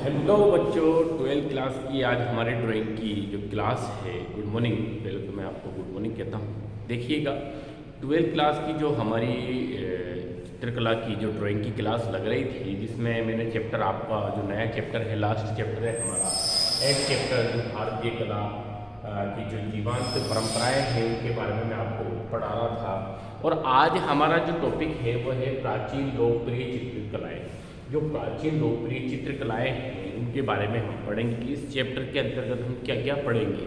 Hello बच्चों, 12th class की आज हमारे ड्राइंग की जो क्लास है। Good morning. पहले तो मैं आपको गुड मॉर्निंग कहता हूँ। देखिएगा, 12th क्लास की जो हमारी चित्रकला की जो ड्राइंग की क्लास लग रही थी, जिसमें मैंने चैप्टर आपका जो नया चैप्टर है, लास्ट चैप्टर है हमारा, एक चैप्टर जो भारतीय कला की जो जीवांत परंपराएं हैं उनके बारे में मैं आपको पढ़ा रहा था। और आज हमारा जो टॉपिक है वह है प्राचीन लोकप्रिय चित्रकलाएँ। जो प्राचीन लोकप्रिय चित्रकलाएँ हैं उनके बारे में हम पढ़ेंगे कि इस चैप्टर के अंतर्गत हम क्या क्या पढ़ेंगे।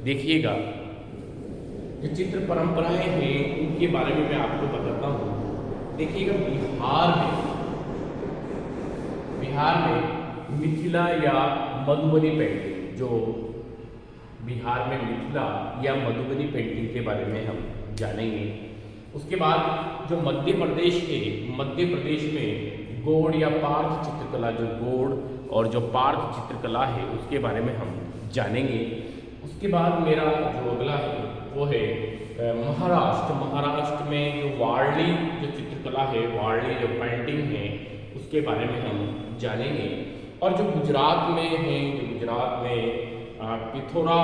देखिएगा, जो चित्र परंपराएं हैं उनके बारे में मैं आपको बताता हूँ। देखिएगा, बिहार में मिथिला या मधुबनी पेंटिंग, जो बिहार में मिथिला या मधुबनी पेंटिंग के बारे में हम जानेंगे। उसके बाद जो मध्य प्रदेश है, मध्य प्रदेश में गौड़ या पार्थ चित्रकला, जो गौड़ और जो पार्थ चित्रकला है उसके बारे में हम जानेंगे। उसके बाद मेरा जो अगला है वो है महाराष्ट्र में जो वारली जो चित्रकला है, वारली जो पेंटिंग है उसके बारे में हम जानेंगे। और जो गुजरात में है, जो गुजरात में पिथोरा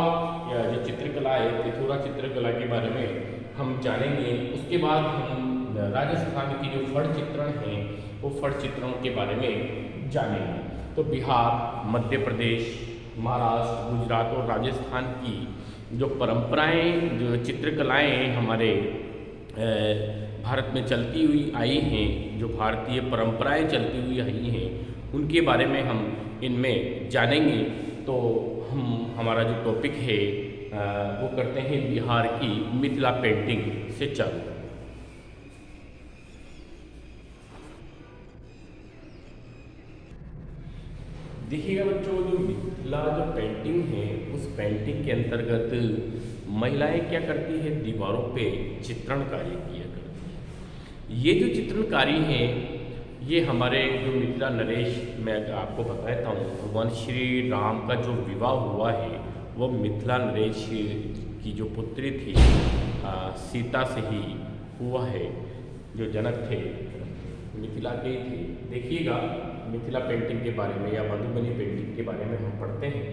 जो चित्रकला है, पिथोरा चित्रकला के बारे में हम जानेंगे। उसके बाद हम राजस्थान की जो फड़ चित्रण हैं वो फड़ चित्रों के बारे में जानेंगे। तो बिहार, मध्य प्रदेश, महाराष्ट्र, गुजरात और राजस्थान की जो परंपराएं, जो चित्रकलाएं हमारे भारत में चलती हुई आई हैं, जो भारतीय परंपराएं चलती हुई आई हैं उनके बारे में हम इनमें जानेंगे। तो हमारा जो टॉपिक है वो करते हैं बिहार की मिथिला पेंटिंग से चालू। देखिएगा बच्चों, जो मिथिला जो पेंटिंग है उस पेंटिंग के अंतर्गत महिलाएं क्या करती है, दीवारों पे चित्रण कार्य किया करती है। ये जो चित्रणकारी हैं ये हमारे जो मिथिला नरेश, मैं आपको बताता हूँ, भगवान श्री राम का जो विवाह हुआ है वो मिथिला नरेश की जो पुत्री थी सीता से ही हुआ है। जो जनक थे मिथिला के थे। देखिएगा, मिथिला पेंटिंग के बारे में या मधुबनी पेंटिंग के बारे में हम पढ़ते हैं।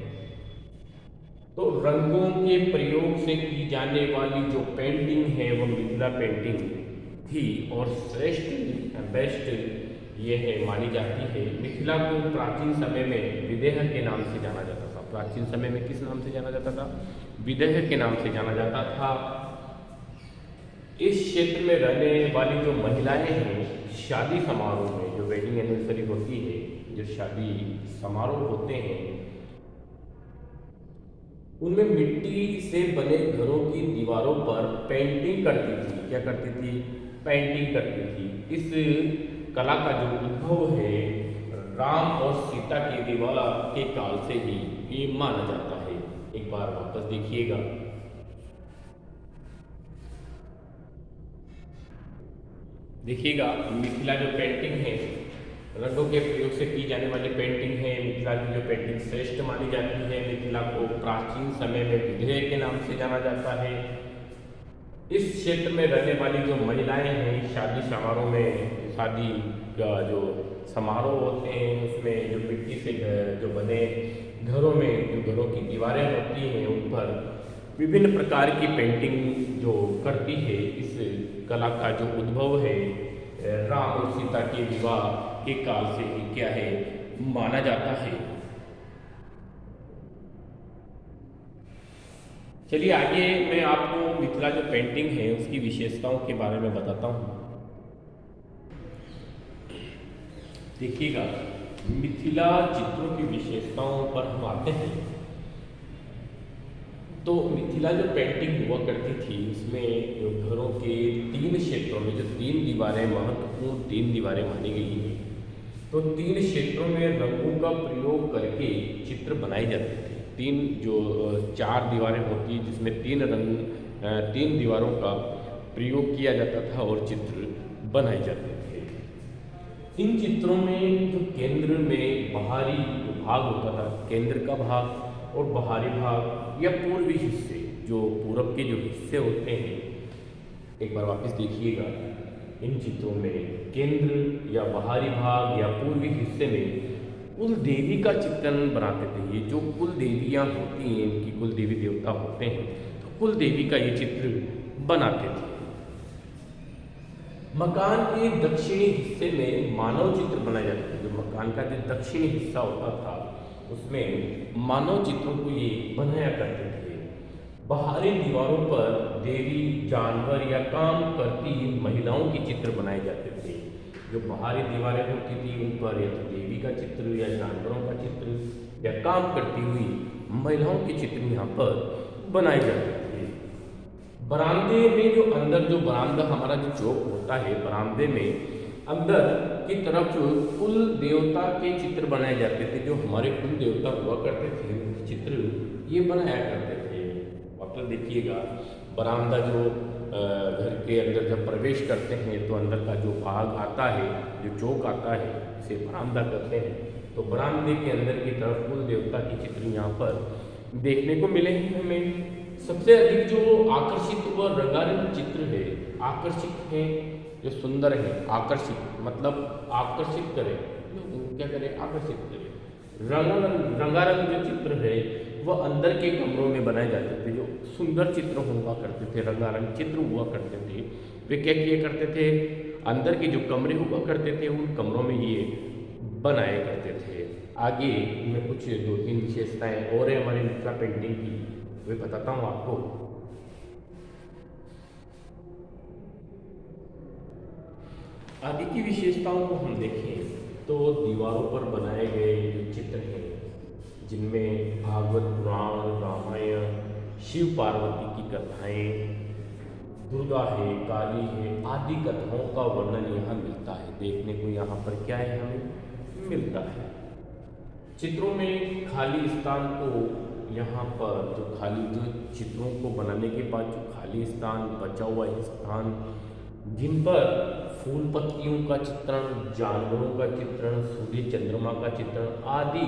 तो रंगों के प्रयोग से की जाने वाली जो पेंटिंग है वो मिथिला पेंटिंग थी और श्रेष्ठ बेस्ट ये है मानी जाती है। मिथिला को प्राचीन समय में विदेह के नाम से जाना जाता था। प्राचीन समय में किस नाम से जाना जाता था? विदेह के नाम से जाना जाता था। इस क्षेत्र में रहने वाली जो महिलाएं हैं, शादी समारोह में, जो वेडिंग एनिवर्सरी होती है, जो शादी समारोह होते हैं, उनमें मिट्टी से बने घरों की दीवारों पर पेंटिंग करती थी। क्या करती थी? पेंटिंग करती थी। इस कला का जो उद्भव है राम और सीता के विवाह के काल से ही ये माना जाता है। एक बार वापस देखिएगा, देखिएगा, मिथिला जो पेंटिंग है रंगों के प्रयोग से की जाने वाली पेंटिंग है। मिथिला की जो पेंटिंग श्रेष्ठ मानी जाती है। मिथिला को प्राचीन समय में विदेह के नाम से जाना जाता है। इस क्षेत्र में रहने वाली जो महिलाएं हैं, शादी समारोह में, शादी का जो समारोह होते हैं उसमें जो मिट्टी से जो बने घरों में जो घरों की दीवारें होती हैं उन पर विभिन्न प्रकार की पेंटिंग जो करती है। इस कला का जो उद्भव है राम और सीता के विवाह के काल से ही क्या है माना जाता है। चलिए आगे मैं आपको मिथिला जो पेंटिंग है उसकी विशेषताओं के बारे में बताता हूँ। देखिएगा, मिथिला चित्रों की विशेषताओं पर हम आते हैं। तो मिथिला जो पेंटिंग हुआ करती थी उसमें जो घरों के 3 क्षेत्रों में जो 3 दीवारें, महत्वपूर्ण 3 दीवारें मानी गई हैं, तो 3 क्षेत्रों में रंगों का प्रयोग करके चित्र बनाए जाते थे। 3 जो 4 दीवारें होती हैं जिसमें 3 रंग, 3 दीवारों का प्रयोग किया जाता था और चित्र बनाए जाते थे। इन चित्रों में जो केंद्र में बाहरी भाग होता था, केंद्र का भाग और बाहरी भाग या पूर्वी हिस्से, जो पूरब के जो हिस्से होते हैं, एक बार वापस देखिएगा, इन चित्रों में केंद्र या बाहरी भाग या पूर्वी हिस्से में कुल देवी का चित्रण बनाते थे। ये जो कुल देवियाँ होती हैं, इनकी कुल देवी देवता होते हैं, तो कुल देवी का ये चित्र बनाते थे। मकान के दक्षिणी हिस्से में मानव चित्र बनाए जाते थे। जो मकान का जो दक्षिणी हिस्सा होता था उसमें मानव चित्रों को ये बनाया करते थे। बाहरी दीवारों पर देवी, जानवर या काम करती महिलाओं के चित्र बनाए जाते थे। जो बाहरी दीवारें होती थी उन पर या तो देवी का चित्र या जानवरों का चित्र या काम करती हुई महिलाओं के चित्र यहाँ पर बनाए जाते थे। बरामदे में जो अंदर जो बरामदा हमारा जो चौक होता है, बरामदे में अंदर की तरफ जो कुल देवता के चित्र बनाए जाते थे। जो हमारे कुल देवता हुआ करते थे चित्र ये बनाया करते थे। वापस देखिएगा, बरामदा जो घर के अंदर जब प्रवेश करते हैं तो अंदर का जो भाग आता है, जो चौक आता है, इसे बरामदा कहते हैं। तो बरामदे के अंदर की तरफ कुल देवता के चित्र यहाँ पर देखने को मिले हैं हमें। सबसे अधिक जो आकर्षित व रंगारंग चित्र है, आकर्षित है, जो सुंदर है, आकर्षित मतलब आकर्षित करे, क्या करे, आकर्षित करे। रंगारंग जो चित्र है वह अंदर के कमरों में बनाए जाते थे। जो सुंदर चित्र हुआ करते थे, रंगारंग चित्र हुआ करते थे, वे क्या किया करते थे, अंदर के जो कमरे हुआ करते थे उन कमरों में ये बनाए करते थे। आगे मैं कुछ 2-3 विशेषताएं और है हमारी मिथिला पेंटिंग की, वे बताता हूँ आपको। आगे की विशेषताओं को हम देखें तो दीवारों पर बनाए गए जो चित्र हैं, जिनमें भागवत पुराण, रामायण, शिव पार्वती की कथाएं, दुर्गा है, काली है आदि कथाओं का वर्णन यहाँ मिलता है। देखने को यहाँ पर क्या है, हमें मिलता है। चित्रों में खाली स्थान को यहाँ पर जो चित्रों को बनाने के बाद जो खाली स्थान, बचा हुआ स्थान, जिन पर फूल पत्तियों का चित्रण, जानवरों का चित्रण, सूर्य चंद्रमा का चित्रण आदि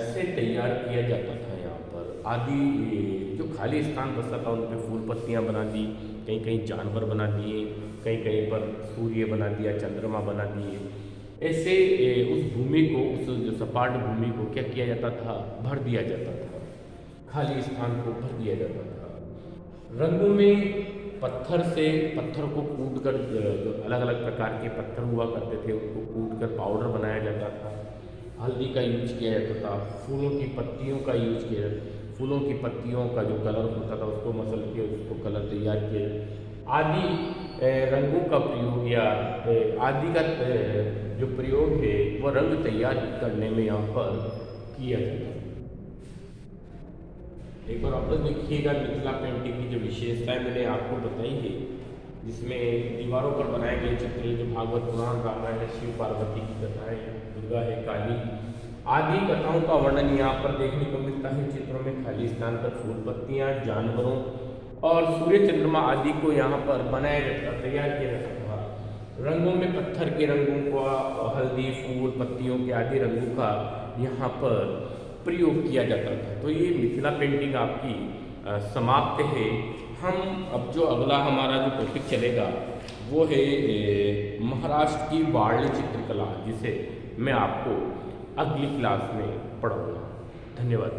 से तैयार किया जाता था। यहाँ पर आदि जो खाली स्थान बचता था उन पर फूल पत्तियाँ बना दी, कहीं कहीं जानवर बना दिए, कहीं कहीं पर सूर्य बना दिया, चंद्रमा बना दिए। ऐसे उस भूमि को, उस जो सपाट भूमि को क्या किया जाता था, भर दिया जाता था, खाली स्थान को भर दिया जाता था। रंगों में पत्थर को कूट कर, जो अलग अलग प्रकार के पत्थर हुआ करते थे उनको कूट कर पाउडर बनाया जाता था। हल्दी का यूज किया जाता था, फूलों की पत्तियों का यूज किया जाता था, फूलों की पत्तियों का जो कलर होता था उसको मसल के उसको कलर तैयार किया। आदि रंगों का प्रयोग या आदि का जो प्रयोग है वह रंग तैयार करने में यहाँ पर किया जाता है। एक बार वापस देखिएगा मिथिला पेंटिंग की जो विशेषताएं मैंने आपको बताई है, जिसमें दीवारों पर बनाए गए चित्र जो भागवत पुराण, रामायण, शिव पार्वती की कथाएं, दुर्गा है, काली आदि कथाओं का वर्णन यहाँ पर देखने को मिलता है। चित्रों में खाली स्थान पर फूल पत्तियाँ, जानवरों और सूर्य चंद्रमा आदि को यहाँ पर बनाया जाता, तैयार किया जाता था। रंगों में पत्थर के रंगों का, हल्दी, फूल पत्तियों के आदि रंगों का यहाँ पर प्रयोग किया जाता था। तो ये मिथिला पेंटिंग आपकी समाप्त है। हम अब जो अगला हमारा जो टॉपिक चलेगा वो है महाराष्ट्र की वारली चित्रकला, जिसे मैं आपको अगली क्लास में पढ़ाऊँगा। धन्यवाद।